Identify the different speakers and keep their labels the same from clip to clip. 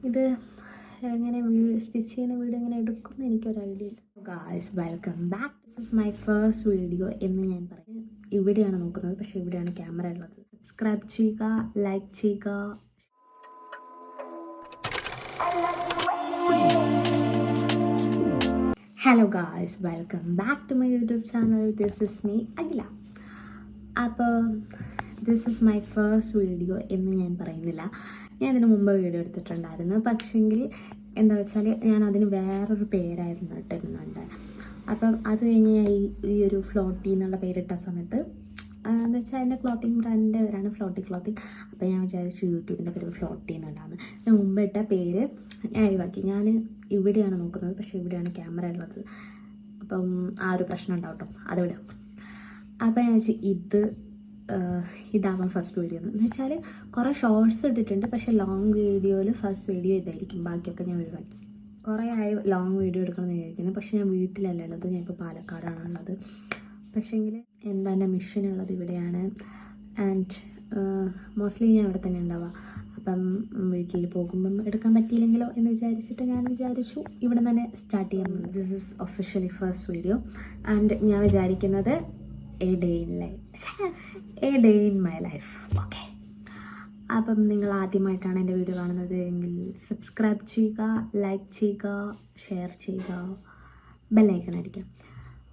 Speaker 1: ഇത് എങ്ങനെ സ്റ്റിച്ച് ചെയ്യുന്ന വീഡിയോ എങ്ങനെ എടുക്കുമെന്ന് എനിക്കൊരു ഐഡിയ ഇല്ല. Guys, welcome back. This is my first video എന്ന് ഞാൻ പറയും. ഇവിടെയാണ് നോക്കുന്നത്, പക്ഷേ ഇവിടെയാണ് ക്യാമറ ഉള്ളത്. സബ്സ്ക്രൈബ് ചെയ്യുക, ലൈക്ക് ചെയ്യുക. Hello guys, welcome back to my YouTube channel. This is me Akhila. അപ്പോൾ this is my first video എന്ന് ഞാൻ പറയുന്നില്ല. ഞാൻ ഇതിന് മുമ്പ് വീഡിയോ എടുത്തിട്ടുണ്ടായിരുന്നു. പക്ഷെങ്കിൽ എന്താ വെച്ചാൽ ഞാൻ അതിന് വേറൊരു പേരായിരുന്നു ഇട്ടിരുന്നുണ്ട്. അപ്പം അത് കഴിഞ്ഞ് ഞാൻ ഈ ഒരു ഫ്ലോട്ടി എന്നുള്ള പേരിട്ട സമയത്ത് എന്താ വെച്ചാൽ എൻ്റെ ക്ലോത്തിങ് ബ്രാൻഡിൻ്റെ പേരാണ് ഫ്ലോട്ടി ക്ലോത്തിങ്. അപ്പോൾ ഞാൻ വിചാരിച്ചു യൂട്യൂബിൻ്റെ പേര് ഫ്ലോട്ടി എന്നുണ്ടാകുന്നു. ഞാൻ മുമ്പ് ഇട്ട പേര് ഞാൻ ഒഴിവാക്കി. ഞാൻ ഇവിടെയാണ് നോക്കുന്നത്, പക്ഷേ ഇവിടെയാണ് ക്യാമറ ഉള്ളത്. അപ്പം ആ ഒരു പ്രശ്നം ഉണ്ടാവും കേട്ടോ, അതിവിടെ. അപ്പോൾ ഞാൻ വെച്ചാൽ ഇതാവാം ഫസ്റ്റ് വീഡിയോ എന്ന് വെച്ചാൽ കുറേ ഷോർട്സ് ഇട്ടിട്ടുണ്ട്, പക്ഷേ ലോങ് വീഡിയോയിൽ ഫസ്റ്റ് വീഡിയോ ഇതായിരിക്കും. ബാക്കിയൊക്കെ ഞാൻ ഒഴിവാക്കി. കുറേ ആയി ലോങ് വീഡിയോ എടുക്കണമെന്ന് വിചാരിക്കുന്നത്, പക്ഷേ ഞാൻ വീട്ടിലല്ല ഉള്ളത്, ഞാൻ ഇപ്പോൾ പാലക്കാടാണ് ഉള്ളത്. പക്ഷേങ്കിൽ എന്താ എൻ്റെ മിഷൻ ഉള്ളത് ഇവിടെയാണ്. ആൻഡ് മോസ്റ്റ്ലി ഞാൻ ഇവിടെ തന്നെ ഉണ്ടാവുക. അപ്പം വീട്ടിൽ പോകുമ്പം എടുക്കാൻ പറ്റിയില്ലെങ്കിലോ എന്ന് വിചാരിച്ചിട്ട് ഞാൻ വിചാരിച്ചു ഇവിടെ തന്നെ സ്റ്റാർട്ട് ചെയ്യാൻ. This is officially first video. And ഞാൻ വിചാരിക്കുന്നത് A day in my life. Okay, അപ്പം നിങ്ങൾ ആദ്യമായിട്ടാണ് എൻ്റെ വീഡിയോ കാണുന്നത് എങ്കിൽ സബ്സ്ക്രൈബ് ചെയ്യുക, ലൈക്ക് ചെയ്യുക, ഷെയർ ചെയ്യുക, ബെല്ലൈക്കൺ അടിക്കാം.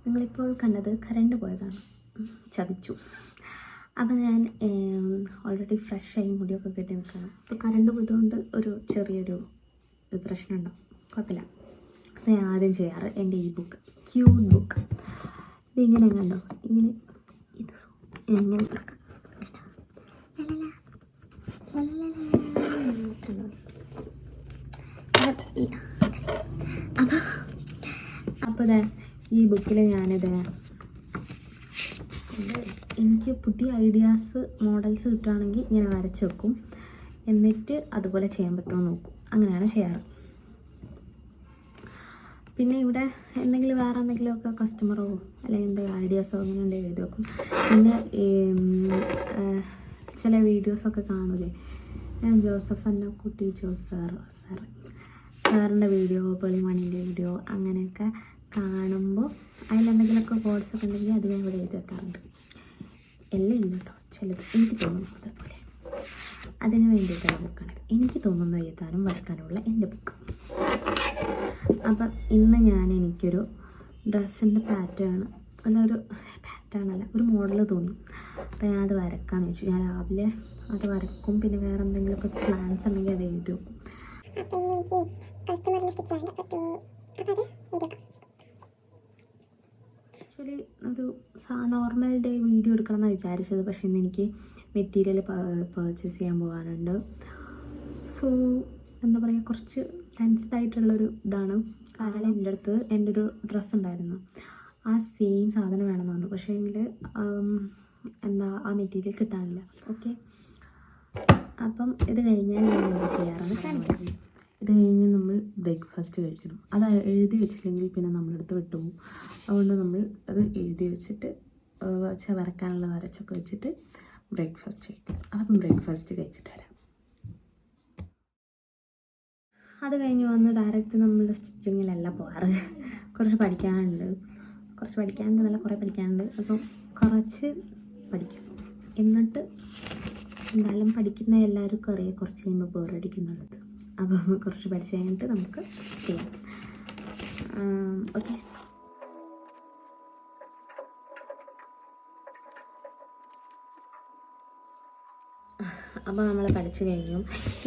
Speaker 1: നിങ്ങളിപ്പോൾ കണ്ടത് കറണ്ട് പോയതാണ്, ചതിച്ചു. അപ്പം ഞാൻ ഓൾറെഡി ഫ്രഷായി മുടിയൊക്കെ കെട്ടി നിൽക്കണം. അപ്പോൾ കറണ്ട് പോയതുകൊണ്ട് ഒരു ചെറിയൊരു പ്രശ്നമുണ്ടാവും, കുഴപ്പമില്ല. അപ്പോൾ ഞാൻ ആദ്യം ചെയ്യാറ് എൻ്റെ ഈ ബുക്ക്, ക്യൂട്ട് ബുക്ക്. ഇതിങ്ങനെ കണ്ടോ, ഇങ്ങനെ ഇത് എങ്ങനെ തുറക്കാം. അപ്പോൾ ഈ ബുക്കിൽ ഞാനിത് എനിക്ക് പുതിയ ഐഡിയാസ് മോഡൽസ് കിട്ടുകയാണെങ്കിൽ ഇങ്ങനെ വരച്ച് വെക്കും, എന്നിട്ട് അതുപോലെ ചെയ്യാൻ പറ്റുമോ നോക്കും. അങ്ങനെയാണ് ചെയ്യാറ്. പിന്നെ ഇവിടെ എന്തെങ്കിലും വേറെ എന്തെങ്കിലുമൊക്കെ കസ്റ്റമറോ അല്ലെങ്കിൽ എന്തെങ്കിലും ഐഡിയാസോ അങ്ങനെ ഉണ്ടെങ്കിൽ എഴുതി വെക്കും. പിന്നെ ചില വീഡിയോസൊക്കെ കാണൂലേ, ഞാൻ ജോസഫ് അന്നക്കുട്ടി സാറിൻ്റെ വീഡിയോ, പെളിമണിൻ്റെ വീഡിയോ അങ്ങനെയൊക്കെ കാണുമ്പോൾ അതിലെന്തെങ്കിലുമൊക്കെ കോഡ്സൊക്കെ ഉണ്ടെങ്കിൽ അത് ഞാൻ ഇവിടെ എഴുതി വെക്കാറുണ്ട്. എല്ലാം ഇല്ല കേട്ടോ, ചിലത് എനിക്ക് തോന്നുന്നു. അതേപോലെ അതിന് വേണ്ടിയിട്ടുള്ള ബുക്കാണ്. എനിക്ക് തോന്നുന്നത് എഴുതാനും വരയ്ക്കാനുള്ള എൻ്റെ ബുക്ക്. അപ്പം ഇന്ന് എനിക്കൊരു ഡ്രസ്സിൻ്റെ ഒരു മോഡൽ തോന്നി. അപ്പം ഞാൻ അത് വരക്കാമെന്ന് വെച്ചു. ഞാൻ രാവിലെ അത് വരക്കും, പിന്നെ വേറെ എന്തെങ്കിലുമൊക്കെ പ്ലാൻസ് ഉണ്ടെങ്കിൽ അത് എഴുതി വെക്കും. ആക്ച്വലി ഒരു നോർമൽ ഡേ വീഡിയോ എടുക്കണം എന്നാണ് വിചാരിച്ചത്, പക്ഷേ ഇന്ന് എനിക്ക് മെറ്റീരിയൽ പർച്ചേസ് ചെയ്യാൻ പോകാനുണ്ട്. സോ എന്താ പറയുക, കുറച്ച് ടെൻസ്ഡ് ആയിട്ടുള്ളൊരു ഇതാണ്. കാരണം എൻ്റെ അടുത്ത് എൻ്റെ ഒരു ഡ്രസ്സ് ഉണ്ടായിരുന്നു, ആ സെയിം സാധനം വേണമെന്ന് പറഞ്ഞു. പക്ഷേ എങ്കിൽ ആ മെറ്റീരിയൽ കിട്ടാനില്ല. ഓക്കെ, അപ്പം ഇത് കഴിഞ്ഞാൽ ഞാൻ എന്താ ചെയ്യാറാണ് കാണിക്കാം. ഇത് കഴിഞ്ഞ് നമ്മൾ ബ്രേക്ക്ഫാസ്റ്റ് കഴിക്കണം. അത് എഴുതി വെച്ചില്ലെങ്കിൽ പിന്നെ നമ്മളെടുത്ത് വിട്ടുപോകും. അതുകൊണ്ട് നമ്മൾ അത് എഴുതി വെച്ചിട്ട് വരക്കാനുള്ള വരച്ചൊക്കെ വെച്ചിട്ട് ബ്രേക്ക്ഫാസ്റ്റ് കഴിക്കും. അപ്പം ബ്രേക്ക്ഫാസ്റ്റ് കഴിച്ചിട്ട് വരാം. അത് കഴിഞ്ഞ് വന്ന് ഡയറക്റ്റ് നമ്മളുടെ സ്റ്റിച്ചിങ്ങിലല്ല പോകാറ്. കുറച്ച് പഠിക്കാനുണ്ട്, കുറേ പഠിക്കാനുണ്ട്. അപ്പം കുറച്ച് പഠിക്കും. എന്നിട്ട് എന്തായാലും പഠിക്കുന്ന എല്ലാവർക്കും അറിയാം കുറച്ച് കഴിയുമ്പോൾ ബോറടിക്കുന്നുള്ളത്. അപ്പം കുറച്ച് പഠിച്ച് കഴിഞ്ഞിട്ട് നമുക്ക് ചെയ്യാം. ഓക്കെ, അപ്പോൾ നമ്മൾ പഠിച്ചു കഴിഞ്ഞു.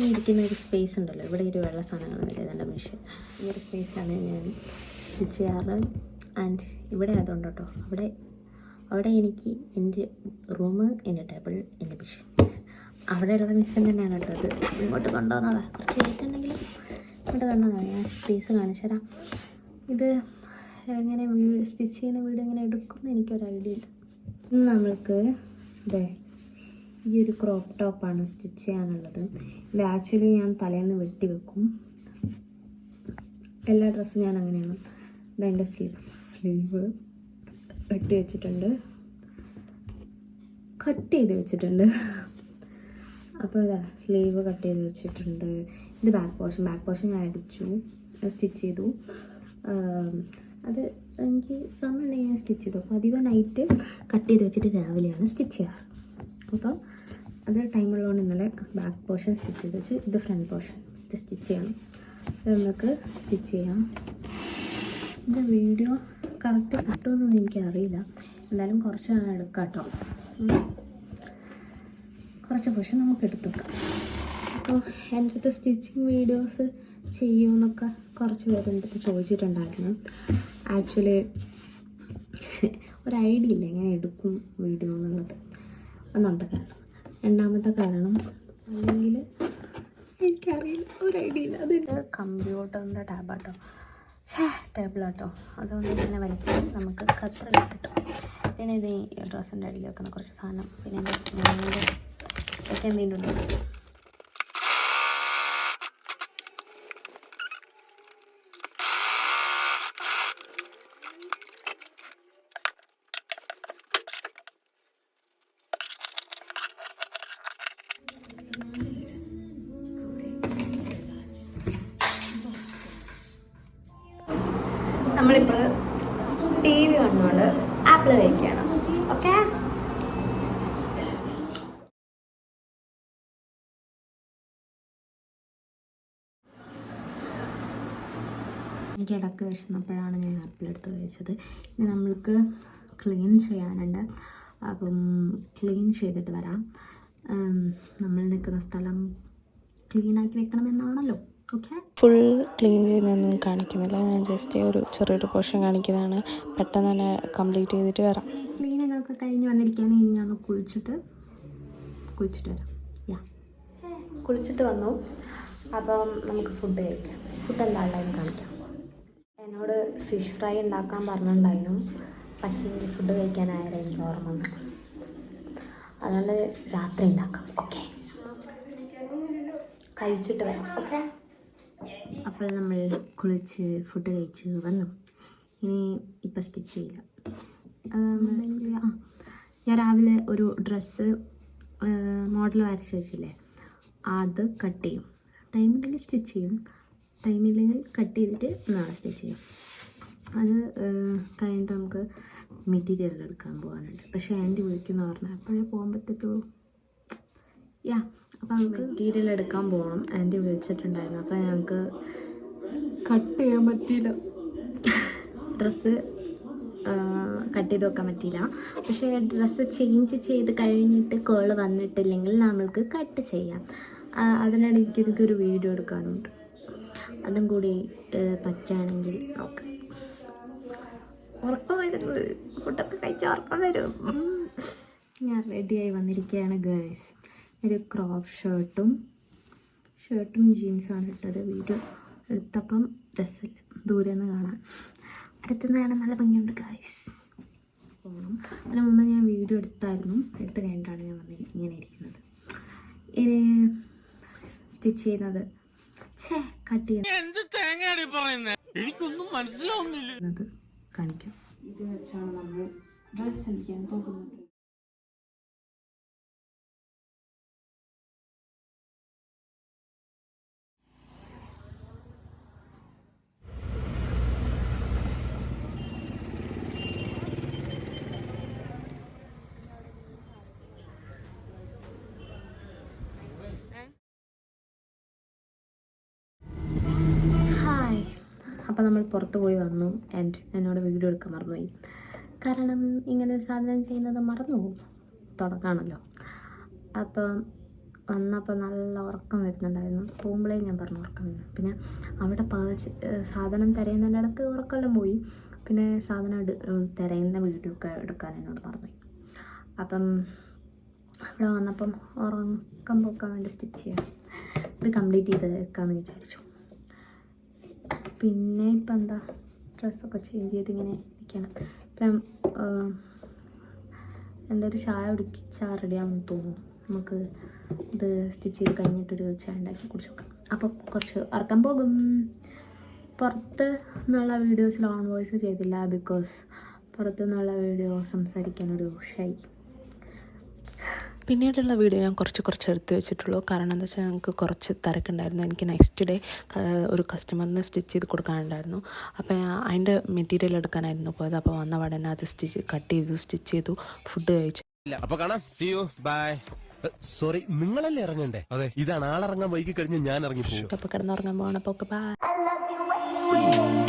Speaker 1: ഈ ഇരിക്കുന്ന ഒരു സ്പേസ് ഉണ്ടല്ലോ, ഇവിടെ ഒരു വെള്ള സാധനങ്ങളൊന്നുമില്ല, ഇതെൻ്റെ മെഷീൻ. ഈ ഒരു സ്പേസിലാണ് ഞാൻ സ്റ്റിച്ച് ചെയ്യാറ്. ആൻഡ് ഇവിടെ അതുകൊണ്ട് കേട്ടോ, അവിടെ എനിക്ക് എൻ്റെ റൂം, എൻ്റെ ടേബിൾ, എൻ്റെ മെഷീൻ, അവിടെയുള്ള മെഷീൻ തന്നെയാണ് കേട്ടോ. അത് ഇങ്ങോട്ട് കൊണ്ടുവന്നതാണ്, കുറച്ച് വെയിറ്റുണ്ടെങ്കിലും ഇങ്ങോട്ട് കൊണ്ടുവന്നതാണ്. ഞാൻ സ്പേസ് കാണിച്ചു തരാം. ഇത് എങ്ങനെ സ്റ്റിച്ച് ചെയ്യുന്ന വീഡിയോ എങ്ങനെ എടുക്കുമെന്ന് എനിക്കൊരു ഐഡിയ ഇല്ല. ഇന്ന് നമ്മൾക്ക് ഈ ഒരു ക്രോപ്പ് ടോപ്പാണ് സ്റ്റിച്ച് ചെയ്യാനുള്ളത്. ഇത് ആക്ച്വലി ഞാൻ തലേന്ന് വെട്ടി വെക്കും. എല്ലാ ഡ്രസ്സും ഞാൻ അങ്ങനെയാണ്. ഇതെൻ്റെ സ്ലീവ് വെട്ടി വെച്ചിട്ടുണ്ട്, കട്ട് ചെയ്ത് വെച്ചിട്ടുണ്ട്. അപ്പോൾ ഇതാ സ്ലീവ് കട്ട് ചെയ്ത് വെച്ചിട്ടുണ്ട്. ഇത് ബാക്ക് പോർഷൻ ഞാൻ അടിച്ചു, സ്റ്റിച്ച് ചെയ്തു. അത് എനിക്ക് സമയം ഉണ്ടെങ്കിൽ ഞാൻ സ്റ്റിച്ച് ചെയ്തു. അപ്പോൾ അധികം നൈറ്റ് കട്ട് ചെയ്ത് വെച്ചിട്ട് രാവിലെയാണ് സ്റ്റിച്ച് ചെയ്യാറ്. അപ്പോൾ അത് ടൈമുള്ളതുകൊണ്ട് ഇന്നലെ ബാക്ക് പോർഷൻ സ്റ്റിച്ച് ചെയ്ത് വെച്ച്, ഇത് ഫ്രണ്ട് പോർഷൻ, ഇത് സ്റ്റിച്ച് ചെയ്യണം. നമുക്ക് സ്റ്റിച്ച് ചെയ്യാം. ഇത് വീഡിയോ കറക്റ്റ് കിട്ടുമെന്നൊന്നും എനിക്കറിയില്ല, എന്തായാലും കുറച്ച് എടുക്കാം കേട്ടോ. കുറച്ച് പോർഷൻ നമുക്ക് എടുത്തു വെക്കാം. അപ്പോൾ എൻ്റെ അടുത്ത് സ്റ്റിച്ചിങ് വീഡിയോസ് ചെയ്യുമെന്നൊക്കെ കുറച്ച് പേര് എൻ്റെ അടുത്ത് ചോദിച്ചിട്ടുണ്ടായിരുന്നു. ആക്ച്വലി ഒരു ഐഡിയ ഇല്ല എങ്ങനെ എടുക്കും വീഡിയോ എന്നുള്ളത്, ഒന്നാമത്തെ കാരണം. രണ്ടാമത്തെ കാരണം അല്ലെങ്കിൽ എനിക്കറിയില്ല, ഒരു ഐഡിയ ഇല്ല. അത് കമ്പ്യൂട്ടറിൻ്റെ ടേബിളാട്ടോ, അതുകൊണ്ട് ഇങ്ങനെ വലിച്ച് നമുക്ക് കത്ര കിട്ടും. പിന്നെ ഇത് ഈ ഡ്രസ്സിൻ്റെ അടിയിൽ വെക്കുന്ന കുറച്ച് സാധനം, പിന്നെ എൻ്റെ ഒക്കെ എന്തെങ്കിലും ഉണ്ട്. നമ്മളിപ്പോൾ ടി വി കണ്ടുകൊണ്ട് ആപ്പിൾ കഴിക്കുകയാണ്. ഓക്കെ, എനിക്ക് ഇടയ്ക്ക് വിശന്നപ്പോഴാണ് ഞാൻ ആപ്പിൾ എടുത്ത് കഴിച്ചത്. ഇനി നമ്മൾക്ക് ക്ലീൻ ചെയ്യാനുണ്ട്, അപ്പം ക്ലീൻ ചെയ്തിട്ട് വരാം. നമ്മൾ നിൽക്കുന്ന സ്ഥലം ക്ലീനാക്കി വെക്കണമെന്നാണല്ലോ. ഓക്കെ,
Speaker 2: ഫുൾ ക്ലീൻ ചെയ്യുന്നൊന്നും കാണിക്കുന്നില്ല, ഞാൻ ജസ്റ്റ് ഒരു ചെറിയൊരു പോർഷൻ കാണിക്കുന്നതാണ്. പെട്ടെന്ന് തന്നെ കംപ്ലീറ്റ് ചെയ്തിട്ട് വരാം.
Speaker 1: ക്ലീനിങ് ഒക്കെ കഴിഞ്ഞ് വന്നിരിക്കുകയാണ്. ഇനി ഞാൻ കുളിച്ചിട്ട് വരാം. കുളിച്ചിട്ട് വന്നു. അപ്പം നമുക്ക് ഫുഡ് കഴിക്കാം. ഫുഡ് എന്തായാലും കാണിക്കാം. എന്നോട് ഫിഷ് ഫ്രൈ ഉണ്ടാക്കാൻ പറഞ്ഞിട്ടുണ്ടായിരുന്നു, പക്ഷേ എനിക്ക് ഫുഡ് കഴിക്കാനായാലും എനിക്ക് ഓർമ്മ വന്നു. അതുകൊണ്ട് രാത്രി ഉണ്ടാക്കാം. ഓക്കെ, കഴിച്ചിട്ട് വരാം. ഓക്കെ, അപ്പോൾ നമ്മൾ കുളിച്ച് ഫുഡ് കഴിച്ച് വന്നു. ഇനി ഇപ്പം സ്റ്റിച്ച് ചെയ്യില്ല. ഞാൻ രാവിലെ ഒരു ഡ്രസ്സ് മോഡൽ വരച്ച് വെച്ചില്ലേ, അത് കട്ട് ചെയ്യും. ടൈമില്ലെങ്കിൽ സ്റ്റിച്ച് ചെയ്യും, ടൈമില്ലെങ്കിൽ കട്ട് ചെയ്തിട്ട് നാളെ സ്റ്റിച്ച് ചെയ്യും. അത് കഴിഞ്ഞിട്ട് നമുക്ക് മെറ്റീരിയൽ എടുക്കാൻ പോകാനുണ്ട്. പക്ഷേ ആൻറ്റി വിളിക്കുന്ന പറഞ്ഞാൽ അപ്പോഴേ പോകാൻ പറ്റത്തുള്ളൂ. അപ്പോൾ നമുക്ക് മെറ്റീരിയൽ എടുക്കാൻ പോകണം. ആൻറ്റി വിളിച്ചിട്ടുണ്ടായിരുന്നു, അപ്പോൾ ഞങ്ങൾക്ക് കട്ട് ചെയ്യാൻ പറ്റിയില്ല, ഡ്രസ്സ് കട്ട് ചെയ്ത് വെക്കാൻ പറ്റിയില്ല. പക്ഷേ ഡ്രസ്സ് ചേഞ്ച് ചെയ്ത് കഴിഞ്ഞിട്ട് കേള് വന്നിട്ടില്ലെങ്കിൽ നമ്മൾക്ക് കട്ട് ചെയ്യാം. അതിനിടയ്ക്ക് എനിക്കൊരു വീഡിയോ എടുക്കാനുണ്ട്, അതും കൂടി പറ്റുകയാണെങ്കിൽ നോക്കാം. ഉറക്കം വരുന്നത്, ഫുഡൊക്കെ കഴിച്ചാൽ ഉറക്കം വരും. ഞാൻ റെഡിയായി വന്നിരിക്കുകയാണ് ഗേൾസ്. ഒരു ക്രോപ്പ് ഷർട്ടും ജീൻസുമാണ് ഇട്ടത്. വീഡിയോ എടുത്തപ്പം ഡ്രസ്സില്ല, ദൂരെ നിന്ന് കാണാൻ, അടുത്തുനിന്ന് കാണാൻ നല്ല ഭംഗിയുണ്ട് ഗൈസ്. പോകണം. അതിന് മുമ്പ് ഞാൻ വീഡിയോ എടുത്തായിരുന്നു, എടുത്ത് കഴിഞ്ഞിട്ടാണ് ഞാൻ ഇങ്ങനെ ഇരിക്കുന്നത്. ഇനി സ്റ്റിച്ച് ചെയ്യുന്നത് കട്ട് ചെയ്യുന്നത് കാണിക്കാം. ഇത് വെച്ചാണ് നമ്മൾ ഡ്രസ്സ് അടിക്കാൻ പോകുന്നത്. അപ്പോൾ നമ്മൾ പുറത്ത് പോയി വന്നു. എന്നോട് വീഡിയോ എടുക്കാൻ മറന്നുപോയി. കാരണം ഇങ്ങനെ സാധനം ചെയ്യുന്നത് മറന്നു പോകും, തുടക്കമാണല്ലോ. അപ്പം വന്നപ്പോൾ നല്ല ഉറക്കം വരുന്നുണ്ടായിരുന്നു. പോകുമ്പോഴേ ഞാൻ പറഞ്ഞു ഉറക്കം വരുന്നു. പിന്നെ അവിടെ സാധനം തിരയുന്നതിൻ്റെ ഇടയ്ക്ക് ഉറക്കമെല്ലാം പോയി. പിന്നെ സാധനം തിരയുന്ന വീഡിയോ ഒക്കെ എടുക്കാൻ എന്നോട് മറന്നുപോയി. അപ്പം അവിടെ വന്നപ്പം ഉറക്കം പോക്കാൻ വേണ്ടി സ്റ്റിച്ച് ചെയ്യാം, ഇത് കംപ്ലീറ്റ് ചെയ്ത് വെക്കാമെന്ന് വിചാരിച്ചു. പിന്നെ ഇപ്പം എന്താ, ഡ്രസ്സൊക്കെ ചേഞ്ച് ചെയ്തിങ്ങനെ ഇരിക്കണം. ഇപ്പം എന്തൊരു ചായ കുടിച്ചാൽ റെഡിയാണെന്ന് തോന്നുന്നു. നമുക്ക് ഇത് സ്റ്റിച്ച് ചെയ്ത് കഴിഞ്ഞിട്ടൊരു ചായ ഉണ്ടാക്കി കുടിച്ച് നോക്കാം. അപ്പോൾ കുറച്ച് ഉറക്കം പോകും. പുറത്ത് നിന്നുള്ള വീഡിയോസിൽ ഓൺ വോയിസ് ചെയ്തില്ല, ബിക്കോസ് പുറത്തു നിന്നുള്ള വീഡിയോ സംസാരിക്കാനൊരു ഷൈ.
Speaker 2: പിന്നീടുള്ള വീഡിയോ ഞാൻ കുറച്ച് എടുത്ത് വെച്ചിട്ടുള്ളൂ. കാരണം എന്താ വെച്ചാൽ ഞങ്ങൾക്ക് കുറച്ച് തിരക്കുണ്ടായിരുന്നു. എനിക്ക് നെക്സ്റ്റ് ഡേ ഒരു കസ്റ്റമറിന് സ്റ്റിച്ച് ചെയ്ത് കൊടുക്കാനുണ്ടായിരുന്നു. അപ്പോൾ അതിൻ്റെ മെറ്റീരിയൽ എടുക്കാനായിരുന്നു പോയത്. അപ്പോൾ വന്ന പാടന്നെ അത് കട്ട് ചെയ്തു, സ്റ്റിച്ച് ചെയ്തു, ഫുഡ് കഴിച്ചു.
Speaker 3: അപ്പൊ കാണാം. See you by. സോറി, നിങ്ങളല്ലേ ഇറങ്ങണ്ടേ? അതെ, ഇതാണ് ആളിറങ്ങാൻ വൈകി കഴിഞ്ഞ് ഞാൻ ഇറങ്ങി പോകും.
Speaker 2: അപ്പോൾ കിടന്നുറങ്ങാൻ പോകണം. അപ്പോൾ ഓക്കെ ബൈ.